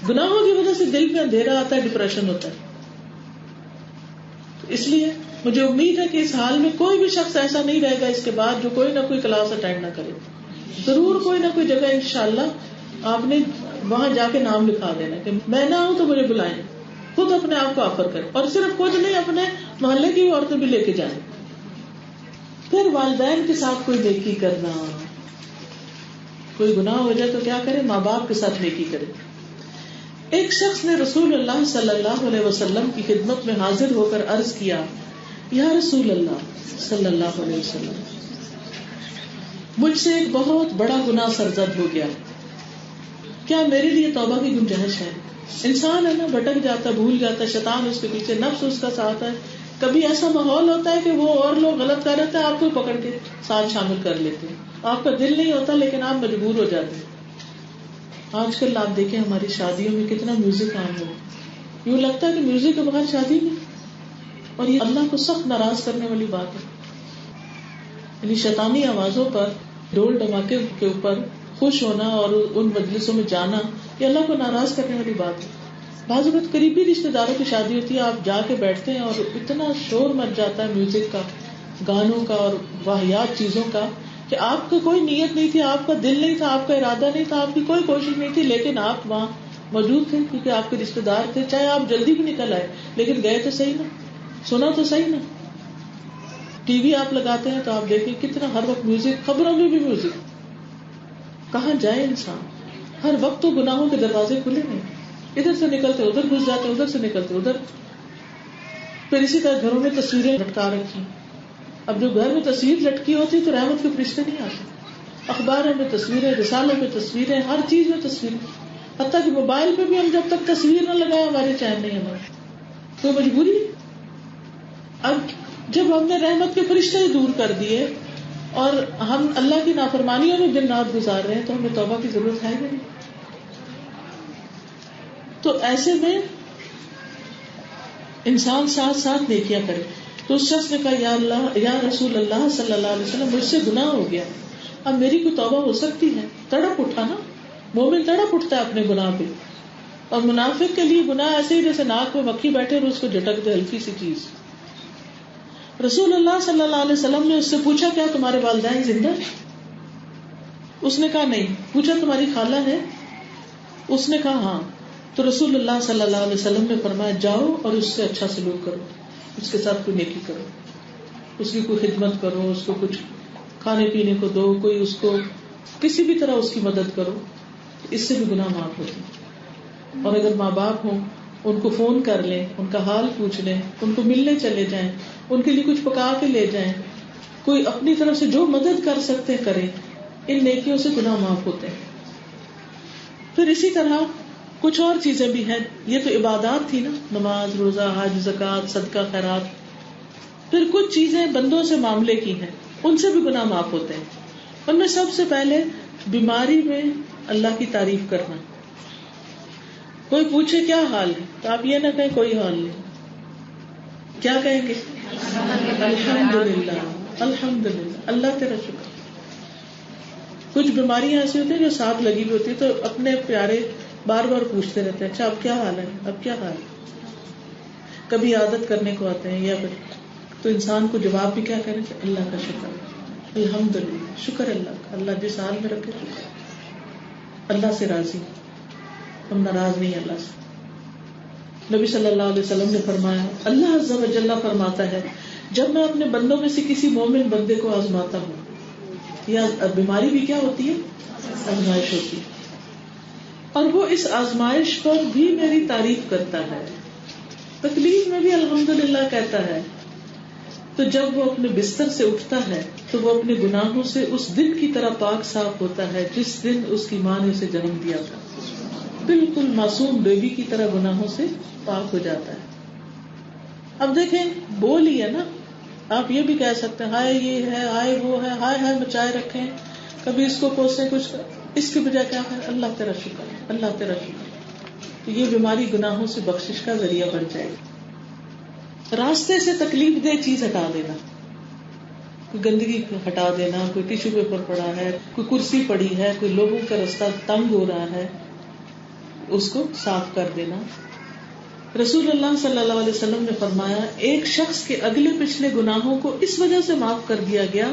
گناہوں کی وجہ سے دل میں اندھیرا آتا ہے، ڈپریشن ہوتا ہے. اس لیے مجھے امید ہے کہ اس حال میں کوئی بھی شخص ایسا نہیں رہے گا اس کے بعد جو کوئی نہ کوئی کلاس اٹینڈ نہ کرے. ضرور کوئی نہ کوئی جگہ انشاءاللہ آپ نے وہاں جا کے نام لکھا دینا کہ میں نہ ہوں تو مجھے بلائیں. خود اپنے آپ کو آفر کریں، اور صرف خود نہیں، اپنے محلے کی عورتیں بھی لے کے جائیں. پھر والدین کے ساتھ کوئی نیکی کرنا. کوئی گناہ ہو جائے تو کیا کرے؟ ماں باپ کے ساتھ نیکی کرے. ایک شخص نے رسول اللہ صلی اللہ علیہ وسلم کی خدمت میں حاضر ہو کر عرض کیا، یا رسول اللہ صلی اللہ علیہ وسلم، مجھ سے ایک بہت بڑا گناہ سرزد ہو گیا، کیا میرے لیے توبہ کی گنجائش ہے؟ انسان ہے نا، بھٹک جاتا، بھول جاتا، شیطان اس کے پیچھے، نفس اس کا ساتھ ہے. کبھی ایسا ماحول ہوتا ہے کہ وہ اور لوگ غلط کر رہے ہیں، آپ کو پکڑ کے ساتھ شامل کر لیتے ہیں. آپ کا دل نہیں ہوتا لیکن آپ مجبور ہو جاتے ہیں. آج کل آپ دیکھیں ہماری شادیوں میں کتنا میوزک عام ہو، یوں لگتا ہے کہ میوزک کے بغیر شادی نہیں، اور یہ اللہ کو سخت ناراض کرنے والی بات ہے. یعنی شیطانی آوازوں پر، ڈول ڈھماکے کے اوپر خوش ہونا اور ان مجلسوں میں جانا، یہ اللہ کو ناراض کرنے والی بات ہے. بعض اوقات قریبی رشتے داروں کی شادی ہوتی ہے، آپ جا کے بیٹھتے ہیں اور اتنا شور مچ جاتا ہے میوزک کا، گانوں کا اور واہیات چیزوں کا، کہ آپ کو کوئی نیت نہیں تھی، آپ کا دل نہیں تھا، آپ کا ارادہ نہیں تھا، آپ کی کوئی کوشش نہیں تھی، لیکن آپ وہاں موجود تھے کیونکہ آپ کے رشتے دار تھے. چاہے آپ جلدی بھی نکل آئے لیکن گئے تو صحیح نا، سنا تو صحیح نا. ٹی وی آپ لگاتے ہیں تو آپ دیکھیں کتنا ہر وقت میوزک، خبروں میں بھی میوزک. کہاں جائے انسان؟ ہر وقت تو گناہوں کے دروازے کھلے نہیں، ادھر سے نکلتے ادھر گھس جاتے، ادھر سے نکلتے ادھر. پھر اسی طرح گھروں میں تصویریں لٹکا رکھی. اب جو گھر میں تصویر لٹکی ہوتی تو رحمت کے فرشتے نہیں آتے. اخباروں میں تصویریں، رسالوں میں تصویریں، ہر چیز میں تصویریں. حتیٰ کہ موبائل پہ بھی ہم جب تک تصویر نہ لگائے ہمارے چین نہیں. ہمارے کوئی مجبوری. اب جب ہم نے رحمت کے فرشتے ہی دور کر دیے اور ہم اللہ کی نافرمانیوں میں دن رات گزار رہے ہیں تو ہمیں توبہ کی ضرورت ہے نہیں. تو ایسے میں انسان ساتھ ساتھ نیکیاں کرے. تو اس شخص نے کہا، یا اللہ، یا رسول اللہ صلی اللہ علیہ وسلم، مجھ سے گناہ ہو گیا، اب میری کوئی توبہ ہو سکتی ہے؟ تڑپ اٹھا نا، مومن تڑپ اٹھتا ہے اپنے گناہ پہ. اور منافق کے لیے گناہ ایسے ہی جیسے ناک میں مکھی بیٹھے اور اس کو جھٹک دے ہلکی سی چیز. رسول اللہ صلی اللہ علیہ وسلم نے اس سے پوچھا، کیا تمہارے والدین زندہ؟ اس نے کہا نہیں. پوچھا تمہاری خالہ ہے؟ اس نے کہا ہاں. تو رسول اللہ صلی اللہ علیہ وسلم نے فرمایا، جاؤ اور اس سے اچھا سلوک کرو، اس کے ساتھ کوئی نیکی کرو، اس کی کوئی خدمت کرو، اس کو کچھ کھانے پینے کو دو، کوئی اس کو کسی بھی طرح اس کی مدد کرو. اس سے بھی گناہ معاف ہوتے ہیں. اور اگر ماں باپ ہوں ان کو فون کر لیں، ان کا حال پوچھ لیں، ان کو ملنے چلے جائیں، ان کے لیے کچھ پکا کے لے جائیں، کوئی اپنی طرف سے جو مدد کر سکتے کریں. ان نیکیوں سے گناہ معاف ہوتے ہیں. پھر اسی طرح کچھ اور چیزیں بھی ہیں. یہ تو عبادات تھی نا، نماز، روزہ، حج، زکوٰۃ، صدقہ، خیرات. پھر کچھ چیزیں بندوں سے معاملے کی ہیں، ان سے بھی گناہ معاف ہوتے ہیں. ان میں سب سے پہلے بیماری میں اللہ کی تعریف کرنا. کوئی پوچھے کیا حال ہے تو آپ یہ نہ کہیں کوئی حال نہیں. کیا کہیں گے؟ الحمدللہ، الحمدللہ، اللہ تیرا شکر. کچھ بیماریاں ایسی ہوتی ہیں جو ساتھ لگی ہوئی ہوتی ہے تو اپنے پیارے بار بار پوچھتے رہتے ہیں، اچھا اب کیا حال ہے، اب کیا حال ہے. کبھی عادت کرنے کو آتے ہیں یا پھر تو انسان کو جواب بھی کیا کرے، اللہ کا شکر، الحمدللہ، شکر اللہ کا. اللہ جس حال میں رکھے شکر. اللہ سے راضی، ہم ناراض نہیں اللہ سے. نبی صلی اللہ علیہ وسلم نے فرمایا، اللہ عز و جل فرماتا ہے، جب میں اپنے بندوں میں سے کسی مومن بندے کو آزماتا ہوں، یا بیماری بھی کیا ہوتی ہے؟ آزمائش ہوتی ہے. اور وہ اس آزمائش پر بھی میری تعریف کرتا ہے. تکلیف میں بھی الحمدللہ کہتا ہے. تو جب وہ اپنے بستر سے اٹھتا ہے تو وہ اپنے گناہوں سے اس دن کی طرح پاک صاف ہوتا ہے جس دن اس کی ماں نے اسے جنم دیا تھا. بالکل معصوم بیبی کی طرح گناہوں سے پاک ہو جاتا ہے. اب دیکھیں بول ہی ہے نا, آپ یہ بھی کہہ سکتے ہیں ہائے یہ ہے, ہائے وہ ہے, ہائے ہائے مچائے رکھیں, کبھی اس کو کوسیں کچھ, اس کی بجائے کیا ہے اللہ تیرا شکر, اللہ تیرا شکر. تو یہ بیماری گناہوں سے بخشش کا ذریعہ بن جائے گی. راستے سے تکلیف دہ چیز ہٹا دینا, کوئی گندگی ہٹا دینا, کوئی ٹیشو پیپر پڑا ہے, کوئی کرسی پڑی ہے, کوئی لوگوں کا رستہ تنگ ہو رہا ہے, اس کو صاف کر دینا. رسول اللہ صلی اللہ علیہ وسلم نے فرمایا ایک شخص کے اگلے پچھلے گناہوں کو اس وجہ سے معاف کر دیا گیا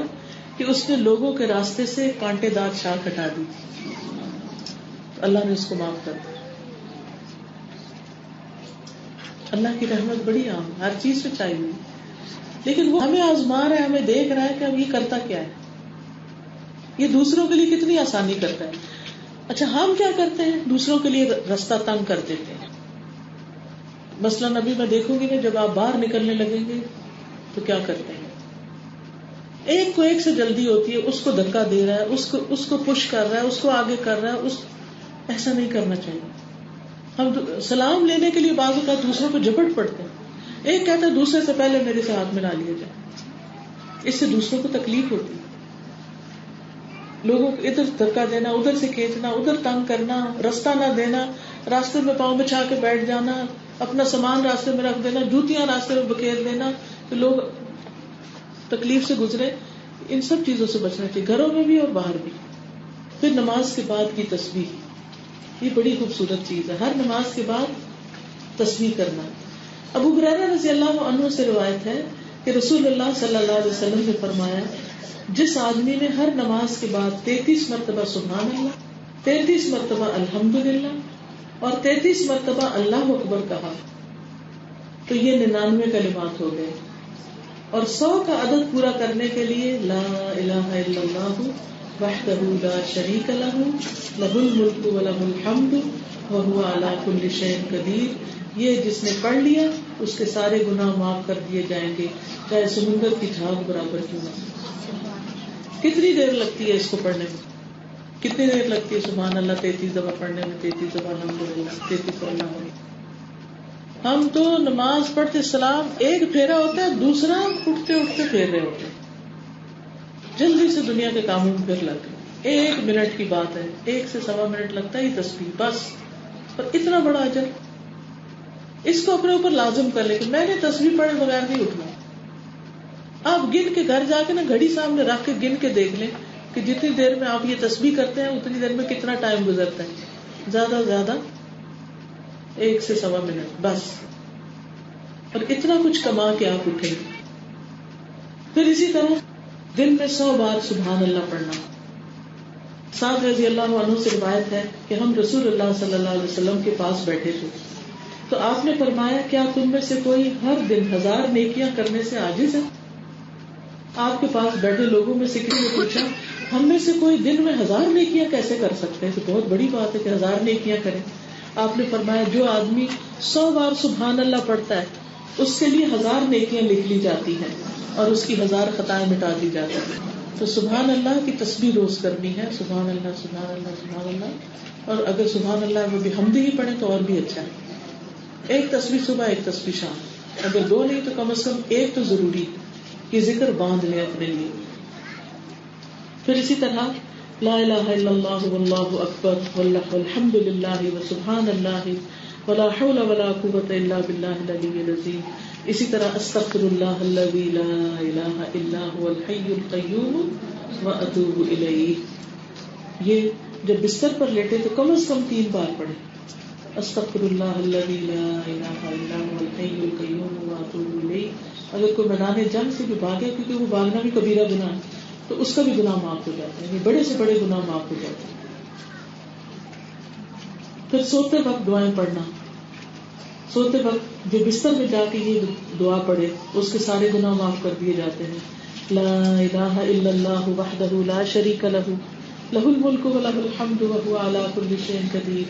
کہ اس نے لوگوں کے راستے سے کانٹے دار شاخ ہٹا دی, اللہ نے اس کو معاف کر دیا. اللہ کی رحمت بڑی عام, ہر چیز پہ چاہیے, لیکن وہ ہمیں آزما رہا ہے, ہمیں دیکھ رہا ہے کہ اب یہ کرتا کیا ہے, یہ دوسروں کے لیے کتنی آسانی کرتا ہے. اچھا ہم کیا کرتے ہیں, دوسروں کے لیے رستہ تنگ کر دیتے ہیں. مثلاً ابھی میں دیکھوں گی نا جب آپ باہر نکلنے لگیں گے تو کیا کرتے ہیں, ایک کو ایک سے جلدی ہوتی ہے, اس کو دھکا دے رہا ہے, اس کو پش کر رہا ہے, اس کو آگے کر رہا ہے. ایسا نہیں کرنا چاہیے. ہم سلام لینے کے لیے بعض اوقات دوسروں کو جھپٹ پڑتے ہیں. ایک کہتا ہے دوسرے سے پہلے میرے سے ہاتھ ملا لیا جائے, اس سے دوسروں کو تکلیف ہوتی ہے. لوگوں کو ادھر دھکا دینا, ادھر سے کھینچنا, ادھر تنگ کرنا, راستہ نہ دینا, راستے میں پاؤں بچھا کے بیٹھ جانا, اپنا سامان راستے میں رکھ دینا, جوتیاں راستے میں بکھیر دینا کہ لوگ تکلیف سے گزرے. ان سب چیزوں سے بچنا چاہیے, گھروں میں بھی اور باہر بھی. پھر نماز کے بعد کی تسبیح, یہ بڑی خوبصورت چیز ہے. ہر نماز کے بعد تسبیح کرنا. ابو ہریرہ رضی اللہ عنہ سے روایت ہے کہ رسول اللہ صلی اللہ علیہ وسلم نے فرمایا جس آدمی نے ہر نماز کے بعد 33 مرتبہ سبحان اللہ, 33 مرتبہ الحمدللہ اور 33 مرتبہ اللہ اکبر کہا تو یہ 99 کلمات ہو گئے. اور 100 کا عدد پورا کرنے کے لیے لا الہ الا اللہ وحدہ لا شریک لہ لہ الملک ولہ الحمد وہو علی کل شیء قدیر, یہ جس نے پڑھ لیا اس کے سارے گناہ معاف کر دیے جائیں گے چاہے سمندر کی جھاگ برابر کیوں نہ. کتنی دیر لگتی ہے اس کو پڑھنے میں, کتنی دیر لگتی ہے سبحان اللہ 33 دفعہ پڑھنے میں, 33 دفعہ الحمدللہ, 33 اللہ ہوئی. ہم تو نماز پڑھتے سلام ایک پھیرا ہوتا ہے, دوسرا اٹھتے اٹھتے پھیر رہے ہوتے ہیں, جلدی سے دنیا کے کاموں میں پھر لگ گئے. 1 منٹ کی بات ہے, 1 سے 1.25 منٹ لگتا ہے یہ تسبیح بس, پر اتنا بڑا اجر. اس کو اپنے اوپر لازم کر لے کہ میں نے تسبیح پڑھے بغیر نہیں اٹھنا. آپ گن کے گھر جا کے نا گھڑی سامنے رکھ کے گن کے دیکھ لیں کہ جتنی دیر میں آپ یہ تسبیح کرتے ہیں اتنی دیر میں کتنا ٹائم گزرتا ہے. زیادہ زیادہ 1 سے 1.25 منٹ بس, اور اتنا کچھ کما کے آپ اٹھیں. پھر اسی طرح دن میں 100 بار سبحان اللہ پڑھنا. سعد رضی اللہ عنہ سے روایت ہے کہ ہم رسول اللہ صلی اللہ علیہ وسلم کے پاس بیٹھے تھے تو آپ نے فرمایا کیا تم میں سے کوئی ہر دن 1000 نیکیاں کرنے سے عاجز ہے؟ آپ کے پاس بیٹھے لوگوں میں سے کسی نے پوچھا ہم میں سے کوئی دن میں 1000 نیکیاں کیسے کر سکتے ہیں, تو بہت بڑی بات ہے کہ 1000 نیکیاں کریں. آپ نے فرمایا جو آدمی 100 بار سبحان اللہ پڑھتا ہے اس کے لیے 1000 نیکیاں لکھ لی جاتی ہیں اور اس کی 1000 خطائیں مٹا دی جاتی ہیں. تو سبحان اللہ کی تسبیح روز کرنی ہے, سبحان اللہ سبحان اللہ سبحان اللہ. اور اگر سبحان اللہ وہ بحمدہ ہی پڑھیں تو اور بھی اچھا ہے. ایک تسبیح صبح, ایک تسبیح شام, اگر 2 نہیں تو کم از کم ایک تو ضروری, یہ ذکر باندھ لیں اپنے لیے. پھر اسی طرح لا الہ الا اللہ واللہ اکبر والحمد للہ وسبحان اللہ ولا حول ولا قوة الا باللہ العلی العظیم. اسی طرح استغفر اللہ الذی لا الہ الا هو الحی القیوم واتوب الیہ. یہ جب بستر پر لیٹے تو کم از کم 3 بار پڑھیں. استغفر اللہ الذی لا الہ الا هو الحی القیوم واتوب الیہ. اگر کوئی میدان جنگ سے بھی بھاگے, کیونکہ وہ بھاگنا بھی کبیرہ گناہ ہے, تو اس کا بھی گناہ معاف ہو جاتا ہے, بڑے سے بڑے گناہ معاف ہو جاتے ہیں. پھر سوتے وقت دعائیں پڑھنا. سوتے وقت جو بستر میں جا کے یہ دعا پڑھے اس کے سارے گناہ معاف کر دیے جاتے ہیں. لا الہ الا اللہ وحدہ لا شریک لہ لہ الملک ولہ الحمد وہو علی کل شیء قدیر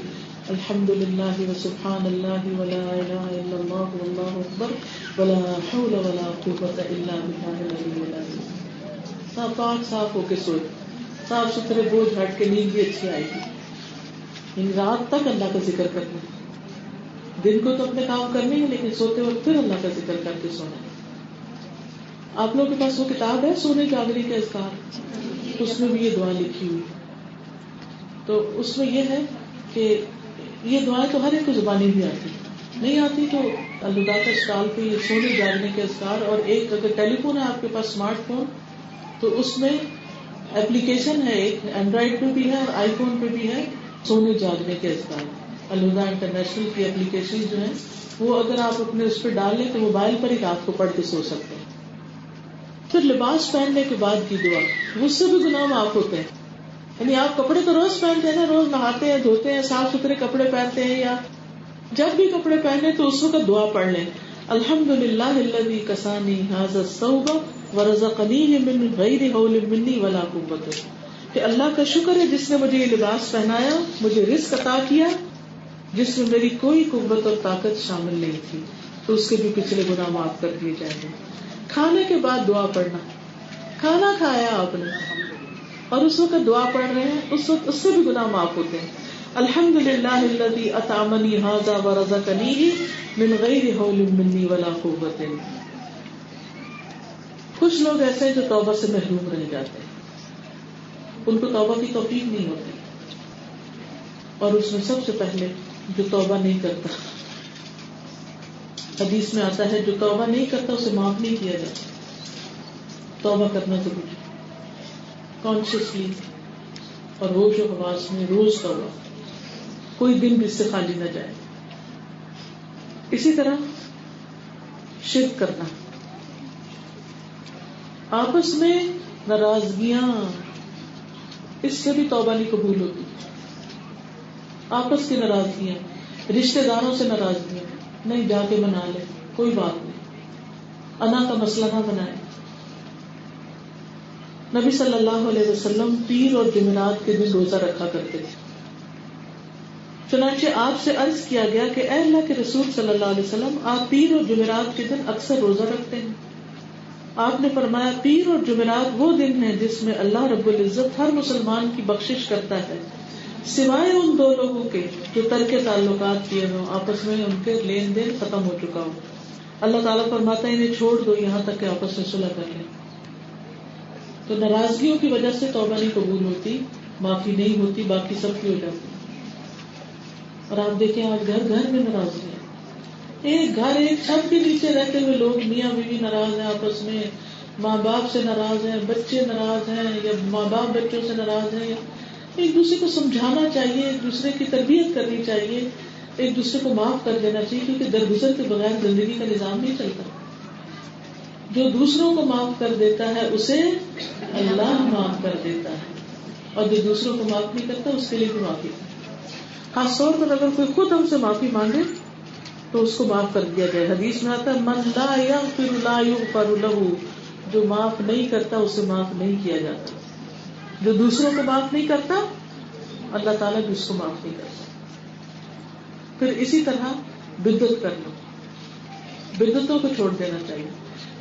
الحمد للہ وسبحان اللہ ولا الہ الا اللہ واللہ اکبر ولا حول ولا قوة الا باللہ العلی العظیم. پاک صاف ہو کے سوئے, صاف ستھرے بوجھ ہٹ کے نیند بھی اچھی آئے گی. یعنی رات تک اللہ کا ذکر کرنا, دن کو تو اپنے کام کرنے ہیں لیکن سوتے وقت پھر اللہ کا ذکر کر کے سونا. آپ لوگوں کے پاس وہ کتاب ہے سونے جاگنے کے اذکار, اس میں بھی یہ دعا لکھی ہوئی. تو اس میں یہ ہے کہ یہ دعائیں تو ہر ایک کو زبانی بھی آتی, نہیں آتی تو الوداع کا اسٹال پہ یہ سونے جاگنے کے اذکار, اور ایک اگر ٹیلی فون ہے آپ کے پاس اسمارٹ فون تو اس میں ایپلیکیشن ہے, ایک اینڈرائڈ پہ بھی ہے اور آئی فون پہ بھی ہے سونے جاگنے کے اذکار. الوداع انٹرنیشنل کی ایپلیکیشن جو ہے وہ اگر آپ اپنے اس پہ ڈال لیں تو موبائل پر ہی رات کو پڑھ کے سو سکتے ہیں. پھر لباس پہننے کے بعد کی دعا, اس سے بھی گناہ معاف ہوتے ہیں. یعنی آپ کپڑے تو روز پہنتے ہیں نا, روز نہاتے ہیں دھوتے ہیں, صاف ستھرے کپڑے پہنتے ہیں, یا جب بھی کپڑے پہنے تو اس وقت دعا پڑھ لیں, الحمد للہ الذی کسانی ھذا الثوب ورزقنیہ من غیر حول منی ولا قوۃ, کہ اللہ کا شکر ہے جس نے مجھے یہ لباس پہنایا, مجھے رزق عطا کیا جس میں میری کوئی قوت اور طاقت شامل نہیں تھی. تو اس کے بھی پچھلے گناہ معاف کر دیے جائیں گے. کھانے کے بعد دعا پڑھنا, کھانا کھایا آپ نے اور اس وقت دعا پڑھ رہے ہیں, اس وقت اس سے بھی گناہ معاف ہوتے ہیں. الحمد للہ الذی اطعمنی ھذا ورزقنیہ من غیر حول منی ولا قوۃ. کچھ لوگ ایسے ہیں جو توبہ سے محروم رہ جاتے ہیں, ان کو توبہ کی توفیق نہیں ہوتی, اور اس میں سب سے پہلے جو توبہ نہیں کرتا, حدیث میں آتا ہے جو توبہ نہیں کرتا اسے معاف نہیں کیا جاتا. توبہ کرنا ضروری, کانشیسلی اور ہوش و حواس میں روز توبہ, کوئی دن بھی اس سے خالی نہ جائے. اسی طرح شرک کرنا, آپس میں ناراضگیاں, اس سے بھی توبہ نہیں قبول ہوتی. آپس کی ناراضگیاں, رشتہ داروں سے ناراضگیاں, نہیں جا کے منا لے, کوئی بات نہیں, انا کا مسئلہ نہ بنائے. نبی صلی اللہ علیہ وسلم پیر اور جمعرات کے دن روزہ رکھا کرتے تھے. چنانچہ آپ سے عرض کیا گیا کہ اے اللہ کے رسول صلی اللہ علیہ وسلم, آپ پیر اور جمعرات کے دن اکثر روزہ رکھتے ہیں. آپ نے فرمایا پیر اور جمعرات وہ دن ہیں جس میں اللہ رب العزت ہر مسلمان کی بخشش کرتا ہے سوائے ان دو لوگوں کے جو ترک تعلقات کیے ہوں, آپس میں ان کے لین دین ختم ہو چکا ہو. اللہ تعالیٰ فرماتا ہے انہیں چھوڑ دو یہاں تک کہ آپس میں صلح کر لیں. تو ناراضگیوں کی وجہ سے توبہ نہیں قبول ہوتی, معافی نہیں ہوتی, باقی سب کی ہو جاتی. اور آپ دیکھیں آج گھر گھر میں ناراضگی ہے. ایک گھر ایک چھت کے نیچے رہتے ہوئے لوگ میاں بیوی ناراض ہیں, آپس میں ماں باپ سے ناراض ہیں, بچے ناراض ہیں, یا ماں باپ بچوں سے ناراض ہیں. ایک دوسرے کو سمجھانا چاہیے, ایک دوسرے کی تربیت کرنی چاہیے, ایک دوسرے کو معاف کر دینا چاہیے, کیونکہ درگزر کے بغیر زندگی کا نظام نہیں چلتا. جو دوسروں کو معاف کر دیتا ہے اسے اللہ معاف کر دیتا ہے, اور جو دوسروں کو معاف نہیں کرتا اس کے لیے بھی معافی. خاص طور پر اگر کوئی خود ہم سے معافی مانگے تو اس کو معاف کر دیا جائے. حدیث میں آتا ہے من لا یغفر لا یغفر له, جو معاف نہیں کرتا اسے معاف نہیں کیا جاتا. جو دوسروں کو معاف نہیں کرتا اللہ تعالیٰ بھی اس کو معاف نہیں کرتا. پھر اسی طرح بدعت کرنا, بدعتوں کو چھوڑ دینا چاہیے.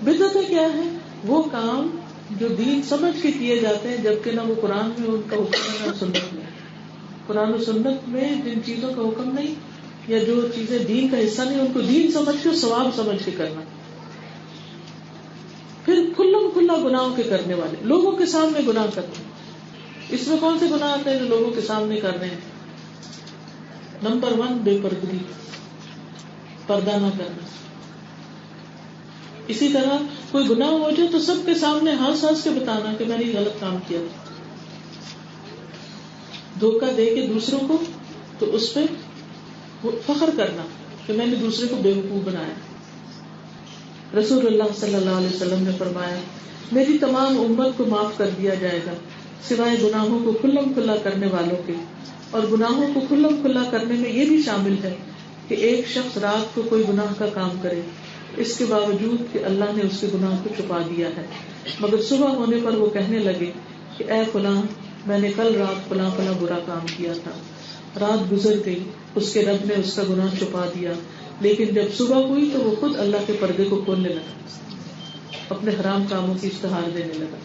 بدعتیں کیا ہے؟ وہ کام جو دین سمجھ کے کیے جاتے ہیں جبکہ نہ وہ قرآن میں ان کا حکم ہے نہ سنت میں. قرآن و سنت میں جن چیزوں کا حکم نہیں یا جو چیزیں دین کا حصہ نہیں ان کو دین سمجھ کے ثواب سمجھ کے کرنا. پھر کھلم کھلا گناہوں کے کرنے والے, لوگوں کے سامنے گناہ کرتے ہیں. اس میں کون سے گناہ آتے ہیں جو لوگوں کے سامنے کر رہے ہیں؟ نمبر 1 بے پردگی, پردہ نہ کرنا. اسی طرح کوئی گناہ ہو جائے تو سب کے سامنے ہنس ہنس کے بتانا کہ میں نے غلط کام کیا تھا. دھوکہ دے کے دوسروں کو تو اس پہ فخر کرنا کہ میں نے دوسرے کو بیوقوف بنایا. رسول اللہ صلی اللہ علیہ وسلم نے فرمایا میری تمام امت کو معاف کر دیا جائے گا سوائے گناہوں کو کھلم کھلا کرنے والوں کے. اور گناہوں کو کھلم کھلا کرنے میں یہ بھی شامل ہے کہ ایک شخص رات کو کوئی گناہ کا کام کرے اس کے باوجود کہ اللہ نے اس کے گناہ کو چھپا دیا ہے, مگر صبح ہونے پر وہ کہنے لگے کہ اے فلاں میں نے کل رات فلاں فلاں برا کام کیا تھا، رات گزر گئی، اس کے رب نے اس کا گناہ چھپا دیا، لیکن جب صبح ہوئی تو وہ خود اللہ کے پردے کو کھولنے لگا، اپنے حرام کاموں کی اشتہار دینے لگا.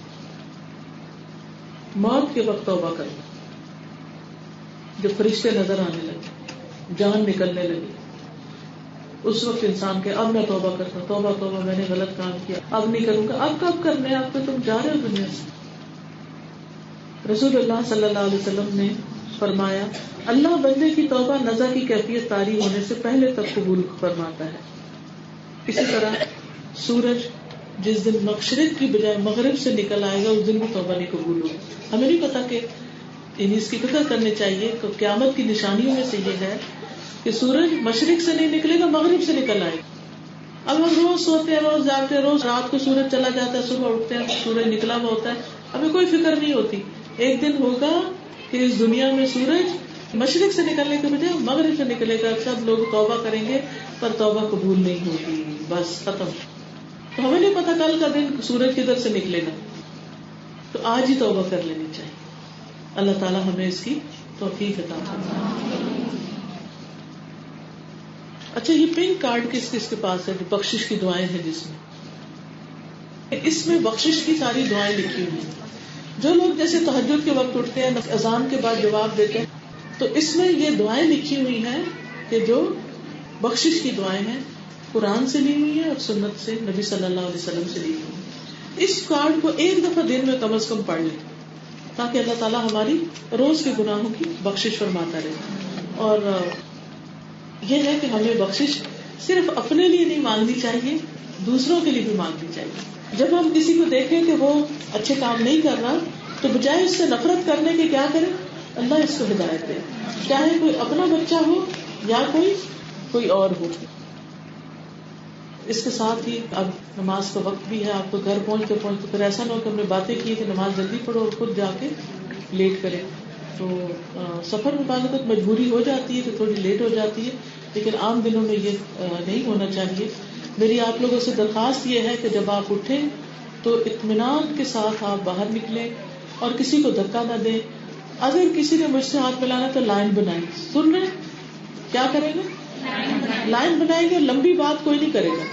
موت کے وقت توبہ کرنا، جب فرشتے نظر آنے لگے، جان نکلنے لگی، اس وقت انسان کے اب میں توبہ کرتا ہوں، توبہ توبہ میں نے غلط کام کیا، اب نہیں کروں گا. اب کب کرنے، اب تو تم جا رہے ہو دنیا سے. رسول اللہ صلی اللہ علیہ وسلم نے فرمایا اللہ بندے کی توبہ نزع کی کیفیت طاری ہونے سے پہلے تک قبول فرماتا ہے. اسی طرح سورج جس دن مشرق کی بجائے مغرب سے نکل آئے گا اس دن بھی توبہ نہیں قبول ہوگی. ہمیں نہیں پتا کہ اس کی فکر کرنی چاہیے کہ قیامت کی نشانیوں میں سے یہ ہے کہ سورج مشرق سے نہیں نکلے گا، مغرب سے نکل آئے گا. اب ہم روز سوتے ہیں، روز جاگتے ہیں، روز رات کو سورج چلا جاتا ہے، صبح اٹھتے ہیں سورج نکلا ہوا ہوتا ہے، ہمیں کوئی فکر نہیں ہوتی. ایک دن ہوگا کہ اس دنیا میں سورج مشرق سے نکلنے کے بجائے مغرب سے نکلے گا، سب لوگ توبہ کریں گے پر توبہ قبول نہیں ہوگی، بس ختم. تو ہمیں نہیں پتا کل کا دن سورج کدھر سے نکلے گا، تو آج ہی توبہ کر لینی چاہیے. اللہ تعالیٰ ہمیں اس کی توفیق عطا فرمائے. اچھا، یہ پنک کارڈ کس کس کے پاس ہے جو بخشش کی دعائیں ہیں، جس میں اس میں بخشش کی ساری دعائیں لکھی ہوئی ہیں. جو لوگ جیسے تہجد کے وقت اٹھتے ہیں، اذان کے بعد جواب دیتے ہیں، تو اس میں یہ دعائیں لکھی ہوئی ہیں کہ جو بخشش کی دعائیں ہیں، قرآن سے لی ہوئی ہیں اور سنت سے نبی صلی اللہ علیہ وسلم سے لی ہوئی ہیں. اس کارڈ کو ایک دفعہ دن میں کم از کم پڑھ لیں تاکہ اللہ تعالیٰ ہماری روز کے گناہوں کی بخشش فرماتا رہے. اور یہ ہے کہ ہمیں بخشش صرف اپنے لیے نہیں مانگنی چاہیے، دوسروں کے لیے بھی مانگنی چاہیے. جب ہم کسی کو دیکھیں کہ وہ اچھے کام نہیں کر رہا تو بجائے اس سے نفرت کرنے کے کیا کریں، اللہ اس کو ہدایت دے، چاہے کوئی اپنا بچہ ہو یا کوئی اور ہو. اس کے ساتھ ہی اب نماز کا وقت بھی ہے، آپ کو گھر پہنچتے پھر ایسا نہ ہو کہ ہم نے باتیں کی کہ نماز جلدی پڑھو اور خود جا کے لیٹ کرے. تو سفر میں بعض وقت مجبوری ہو جاتی ہے کہ تھوڑی لیٹ ہو جاتی ہے، لیکن عام دنوں میں یہ نہیں ہونا چاہیے. میری آپ لوگوں سے درخواست یہ ہے کہ جب آپ اٹھیں تو اطمینان کے ساتھ آپ باہر نکلیں اور کسی کو دھکا نہ دیں. اگر کسی نے مجھ سے ہاتھ ملانا تو لائن بنائیں. سن رہے کیا کریں گے؟ لائن بنائیں گے. لمبی بات کوئی نہیں کرے گا.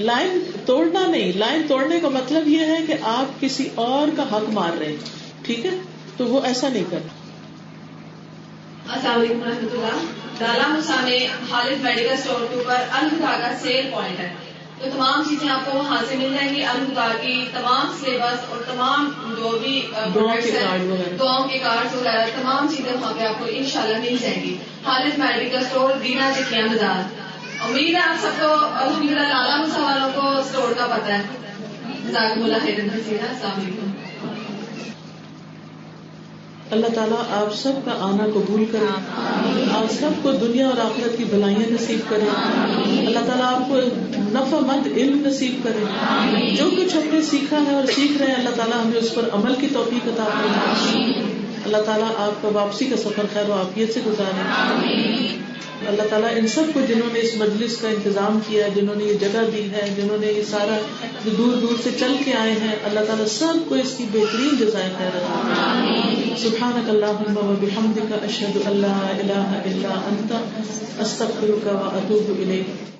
لائن توڑنا نہیں، لائن توڑنے کا مطلب یہ ہے کہ آپ کسی اور کا حق مار رہے ہیں، ٹھیک ہے؟ تو وہ ایسا نہیں کرنا. السلام علیکم ورحمۃ اللہ. ڈالا موسیٰ میں خالد میڈیکل اسٹور کے اوپر الہدا کا سیل پوائنٹ ہے، تو تمام چیزیں آپ کو وہاں سے مل جائیں گی. الہدا کی تمام سلیبس اور تمام جو بھی دعاؤں کے کارڈ وغیرہ تمام چیزیں وہاں پہ آپ کو انشاءاللہ مل جائیں گی. خالد میڈیکل اسٹور، دینا چکیا بازار. امید ہے آپ سب کو الحمدللہ ڈالا موسیٰ والوں کو اسٹور کا پتہ ہے. جزاکم اللہ خیرا کثیرا. السلام علیکم. اللہ تعالیٰ آپ سب کا آنا قبول کرے، آپ سب کو دنیا اور آخرت کی بھلائیاں نصیب کرے. اللہ تعالیٰ آپ کو نفع مند علم نصیب کرے. جو کچھ ہم نے سیکھا ہے اور سیکھ رہے ہیں اللہ تعالیٰ ہمیں اس پر عمل کی توفیق عطا فرمائے. اللہ تعالیٰ آپ کا واپسی کا سفر خیر و عافیت سے گزارے. اللہ تعالیٰ ان سب کو جنہوں نے اس مجلس کا انتظام کیا ہے، جنہوں نے یہ جگہ دی ہے، جنہوں نے یہ سارا جو دور دور سے چل کے آئے ہیں، اللہ تعالیٰ سب کو اس کی بہترین جزائے خیر عطا فرمائے. سبحانک اللہم و بحمدک، اشہد ان لا الہ الا انت، استغفرک و اتوب الیک.